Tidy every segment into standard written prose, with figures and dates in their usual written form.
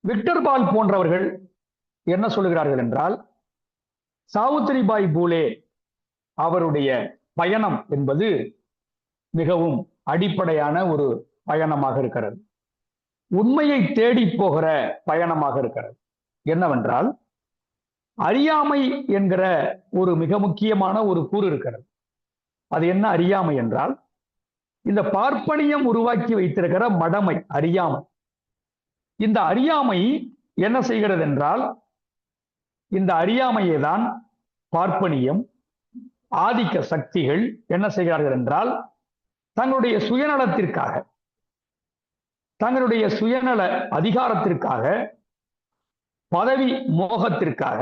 Victor பால் போன்றவர்கள் என்ன சொல்லுகிறார்கள் என்றால், சாவித்திரிபாய் பூலே அவருடைய பயணம் என்பது மிகவும் அடிப்படையான ஒரு பயணமாக இருக்கிறது. உண்மையை தேடி போகிற பயணமாக இருக்கிறது. என்னவென்றால், அறியாமை என்கிற ஒரு மிக முக்கியமான ஒரு கூறு இருக்கிறது. அது என்ன அறியாமை என்றால், இந்த பார்ப்பனியம் உருவாக்கி வைத்திருக்கிற மடமை, அறியாமை. இந்த அறியாமை என்ன செய்கிறது என்றால், இந்த அறியாமையை தான் பார்ப்பனியம், ஆதிக்க சக்திகள் என்ன செய்கிறார்கள் என்றால், தங்களுடைய சுயநலத்திற்காக, தங்களுடைய சுயநல அதிகாரத்திற்காக, பதவி மோகத்திற்காக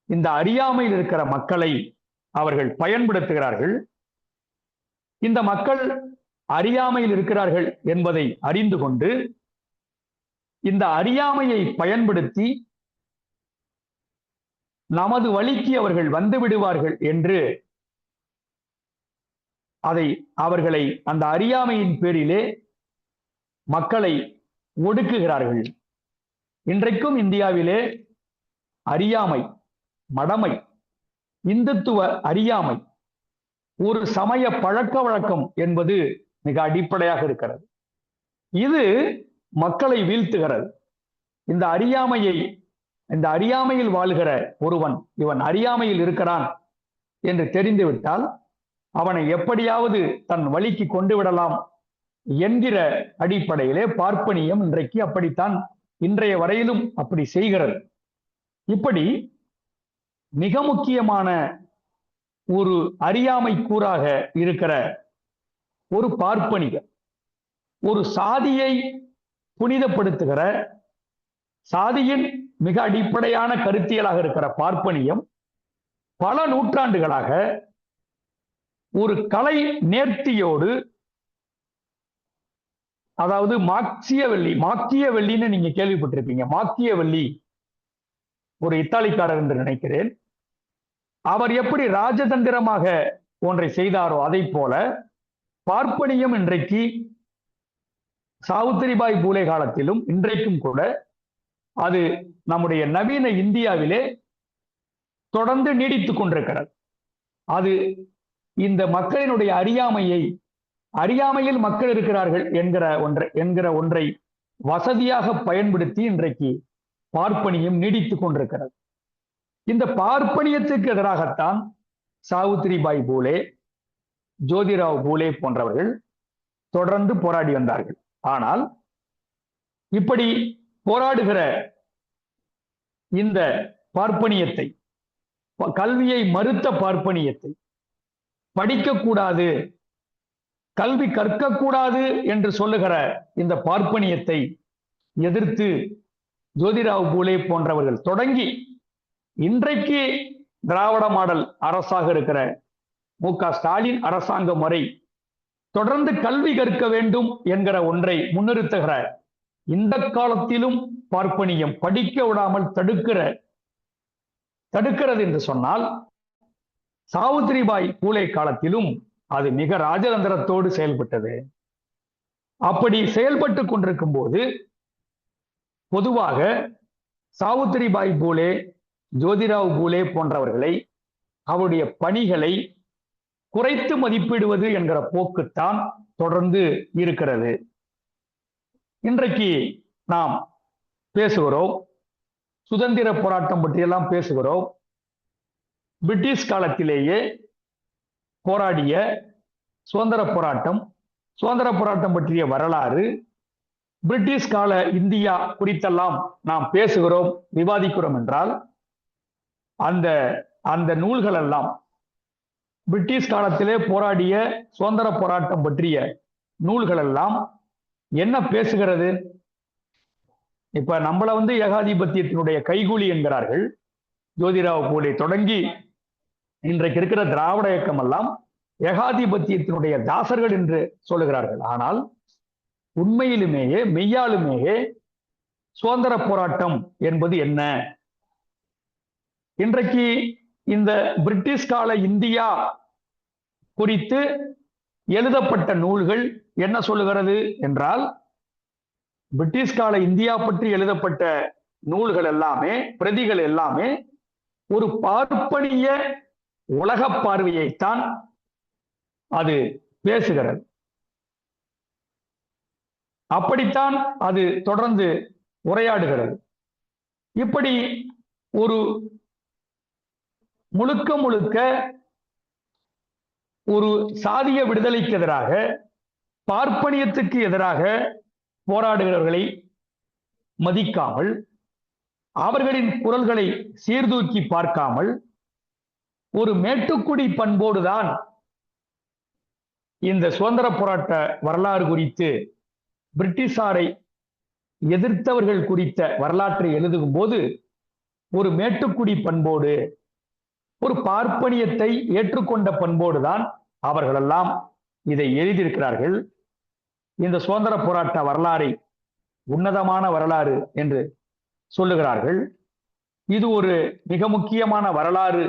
இந்த அறியாமையில் இருக்கிற மக்களை அவர்கள் பயன்படுத்துகிறார்கள். இந்த மக்கள் அறியாமையில் இருக்கிறார்கள் என்பதை அறிந்து கொண்டு இந்த அறியாமையை பயன்படுத்தி நமது வழிக்கு அவர்கள் வந்து விடுவார்கள் என்று அவர்களை அந்த அறியாமையின் பேரிலே மக்களை ஒடுக்குகிறார்கள். இன்றைக்கும் இந்தியாவிலே அறியாமை, மடமை, இந்துத்துவ அறியாமை, ஒரு சமய பழக்க வழக்கம் என்பது மிக அடிப்படையாக இருக்கிறது. இது மக்களை வீழ்த்துகிறது. இந்த அறியாமையில் வாழ்கிற ஒருவன், இவன் அறியாமையில் இருக்கிறான் என்று தெரிந்துவிட்டால் அவனை எப்படியாவது தன் வழிக்கு கொண்டு விடலாம் என்கிற அடிப்படையிலே பார்ப்பனியம் இன்றைக்கு அப்படித்தான், இன்றைய வரையிலும் அப்படி செய்கிறது. இப்படி மிக முக்கியமான ஒரு அறியாமை கூறாக இருக்கிற ஒரு பார்ப்பனியம், ஒரு சாதியை புனிதப்படுத்துகிற, சாதியின் மிக அடிப்படையான கருத்தியலாக இருக்கிற பார்ப்பனியம் பல நூற்றாண்டுகளாக ஒரு கலை நேர்த்தியோடு, அதாவது மாக்கியவெல்லின்னு நீங்க கேள்விப்பட்டிருப்பீங்க. மாக்கியவெல்லி ஒரு இத்தாலிக்காரர் என்று நினைக்கிறேன். அவர் எப்படி ராஜதந்திரமாக ஒன்றை செய்தாரோ அதை போல பார்ப்பனியம் இன்றைக்கு சாவித்திரிபாய் பூலே காலத்திலும் இன்றைக்கும் கூட அது நம்முடைய நவீன இந்தியாவிலே தொடர்ந்து நீடித்துக் கொண்டிருக்கிறது. அது இந்த மக்களினுடைய அறியாமையில் மக்கள் இருக்கிறார்கள் என்கிற ஒன்றை வசதியாக பயன்படுத்தி இன்றைக்கு பார்ப்பனியம் நீடித்துக் கொண்டிருக்கிறது. இந்த பார்ப்பனியத்துக்கு எதிராகத்தான் சாவித்திரிபாய் பூலே, ஜோதிராவ் பூலே போன்றவர்கள் தொடர்ந்து போராடி வந்தார்கள். ஆனால் இப்படி போராடுகிற இந்த பார்ப்பனியத்தை, கல்வியை மறுத்த பார்ப்பனியத்தை, படிக்கக்கூடாது, கல்வி கற்கக்கூடாது என்று சொல்லுகிற இந்த பார்ப்பனியத்தை எதிர்த்து ஜோதிராவ் பூலே போன்றவர்கள் தொடங்கி இன்றைக்கு திராவிட மாடல் அரசாக இருக்கிற மு.க. ஸ்டாலின் அரசாங்கம் வரை தொடர்ந்து கல்வி கற்க வேண்டும் என்கிற ஒன்றை முன்னிறுத்துகிற இந்த காலத்திலும் பார்ப்பனியம் படிக்க விடாமல் தடுக்கிறது என்று சொன்னால், சாவித்திரிபாய் பூலே காலத்திலும் அது மிக ராஜதந்திரத்தோடு செயல்பட்டது. அப்படி செயல்பட்டு கொண்டிருக்கும் போது பொதுவாக சாவித்திரிபாய் பூலே, ஜோதிராவ் பூலே போன்றவர்களை, அவருடைய பணிகளை குறைத்து மதிப்பிடுவது என்கிற போக்குத்தான் தொடர்ந்து இருக்கிறது. இன்றைக்கு நாம் பேசுகிறோம், சுதந்திர போராட்டம் பற்றியெல்லாம் பேசுகிறோம். பிரிட்டிஷ் காலத்திலேயே போராடிய சுதந்திர போராட்டம் பற்றிய வரலாறு, பிரிட்டிஷ் கால இந்தியா குறித்தெல்லாம் நாம் பேசுகிறோம், விவாதிக்கிறோம் என்றால் அந்த நூல்கள் எல்லாம் பிரிட்டிஷ் காலத்திலே போராடிய சுதந்திர போராட்டம் பற்றிய நூல்கள் எல்லாம் என்ன பேசுகிறது? இப்ப நம்மள ஏகாதிபத்தியத்தினுடைய கைகூலி என்கிறார்கள். ஜோதிராவ் பூலே தொடங்கி இன்றைக்கு இருக்கிற திராவிட இயக்கம் எல்லாம் ஏகாதிபத்தியத்தினுடைய தாசர்கள் என்று சொல்லுகிறார்கள். ஆனால் உண்மையிலுமேயே மெய்யாலுமேயே சுதந்திர போராட்டம் என்பது என்ன? இன்றைக்கு இந்த பிரிட்டிஷ் கால இந்தியா குறித்து எழுதப்பட்ட நூல்கள் என்ன சொல்லுகிறது என்றால், பிரிட்டிஷ் கால இந்தியா பற்றி எழுதப்பட்ட நூல்கள் எல்லாமே, பிரதிகள் எல்லாமே ஒரு பார்ப்பனிய உலக பார்வையைத்தான் அது பேசுகிறது. அப்படித்தான் அது தொடர்ந்து உரையாடுகிறது. இப்படி ஒரு முழுக்க முழுக்க ஒரு சாதிய விடுதலைக்கு எதிராக, பார்ப்பனியத்துக்கு எதிராக போராடுகிறவர்களை மதிக்காமல், அவர்களின் குரல்களை சீர்தூக்கி பார்க்காமல், ஒரு மேட்டுக்குடி பண்போடுதான் இந்த சுதந்திர போராட்ட வரலாறு குறித்து பிரிட்டிஷாரை எதிர்த்தவர்கள் குறித்த வரலாற்றை எழுதும் போது ஒரு மேட்டுக்குடி பண்போடு, ஒரு பார்ப்பனியத்தை ஏற்றுக்கொண்ட பண்போடுதான் அவர்களெல்லாம் இதை எழுதியிருக்கிறார்கள். இந்த சுதந்திர போராட்ட வரலாறை உன்னதமான வரலாறு என்று சொல்லுகிறார்கள். இது ஒரு மிக முக்கியமான வரலாறு,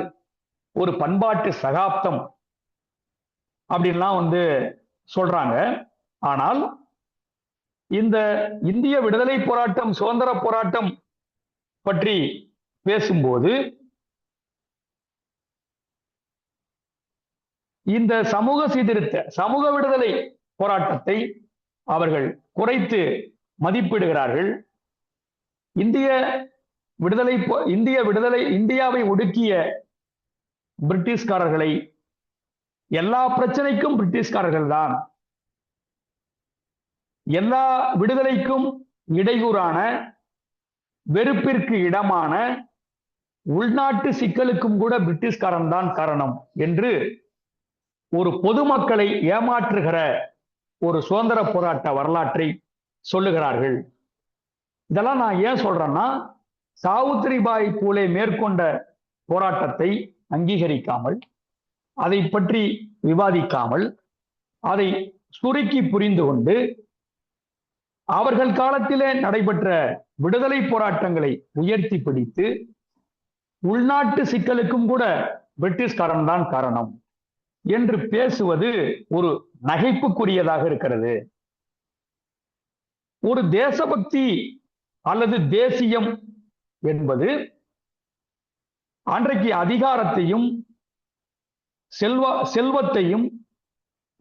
ஒரு பண்பாட்டு சகாப்தம் அப்படின்லாம் சொல்றாங்க. ஆனால் இந்த இந்திய விடுதலை போராட்டம், சுதந்திர போராட்டம் பற்றி பேசும்போது இந்த சமூக சீர்திருத்த, சமூக விடுதலை போராட்டத்தை அவர்கள் குறைத்து மதிப்பிடுகிறார்கள். இந்தியாவை ஒடுக்கிய பிரிட்டிஷ்காரர்களை, எல்லா பிரச்சனைக்கும் பிரிட்டிஷ்காரர்கள் தான், எல்லா விடுதலைக்கும் இடையூறான, வெறுப்பிற்கு இடமான, உள்நாட்டு சிக்கலுக்கும் கூட பிரிட்டிஷ்காரன் தான் காரணம் என்று ஒரு பொதுமக்களை ஏமாற்றுகிற ஒரு சுதந்திர போராட்ட வரலாற்றை சொல்லுகிறார்கள். இதெல்லாம் நான் ஏன் சொல்றேன்னா, சாவித்திரிபாய் பூலே மேற்கொண்ட போராட்டத்தை அங்கீகரிக்காமல், அதை பற்றி விவாதிக்காமல், அதை சுருக்கி புரிந்து கொண்டு, அவர்கள் காலத்திலே நடைபெற்ற விடுதலை போராட்டங்களை உயர்த்தி பிடித்து, உள்நாட்டு சிக்கலுக்கும் கூட பிரிட்டிஷ்காரன் தான் காரணம் என்று பேசுவது ஒரு நகைப்புக்குரியதாக இருக்கிறது. ஒரு தேசபக்தி அல்லது தேசியம் என்பது அன்றைக்கு அதிகாரத்தையும் செல்வத்தையும்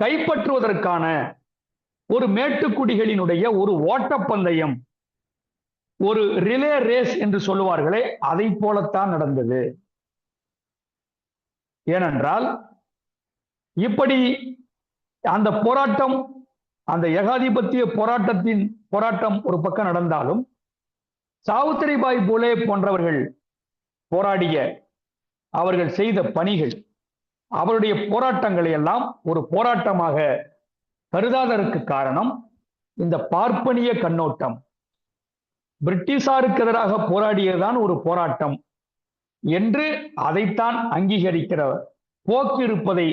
கைப்பற்றுவதற்கான ஒரு மேட்டுக்குடிகளினுடைய ஒரு ஓட்டப்பந்தயம், ஒரு ரிலே ரேஸ் என்று சொல்லுவார்களே, அதை போலத்தான் நடந்தது. ஏனென்றால் இப்படி அந்த போராட்டம், அந்த ஏகாதிபத்திய போராட்டம் ஒரு பக்கம் நடந்தாலும், சாவித்திரிபாய் பூலே போன்றவர்கள் போராடிய, அவர்கள் செய்த பணிகள், அவருடைய போராட்டங்களை எல்லாம் ஒரு போராட்டமாக கருதாததற்கு காரணம் இந்த பார்ப்பனிய கண்ணோட்டம். பிரிட்டிஷாருக்கு எதிராக போராடியதுதான் ஒரு போராட்டம் என்று அதைத்தான் அங்கீகரிக்கிற போக்கு இருப்பதை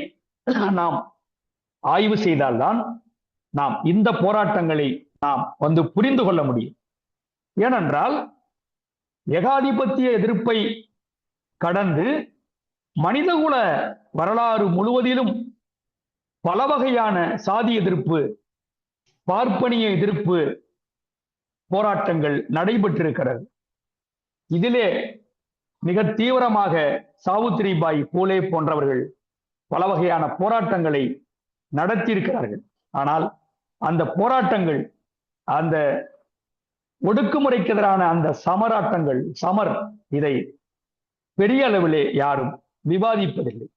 நாம் ஆய்வு செய்தால்தான் நாம் இந்த போராட்டங்களை நாம் புரிந்து கொள்ள முடியும். ஏனென்றால் ஏகாதிபத்திய எதிர்ப்பை கடந்து மனிதகுல வரலாறு முழுவதிலும் பல வகையான சாதி எதிர்ப்பு, பார்ப்பனிய எதிர்ப்பு போராட்டங்கள் நடைபெற்றிருக்கிறது. இதிலே மிக தீவிரமாக சாவித்திரிபாய் பூலே போன்றவர்கள் பல வகையான போராட்டங்களை நடத்தியிருக்கிறார்கள். ஆனால் அந்த போராட்டங்கள், அந்த ஒடுக்குமுறைக்கு எதிரான அந்த சமர் இதை பெரிய அளவிலே யாரும் விவாதிப்பதில்லை.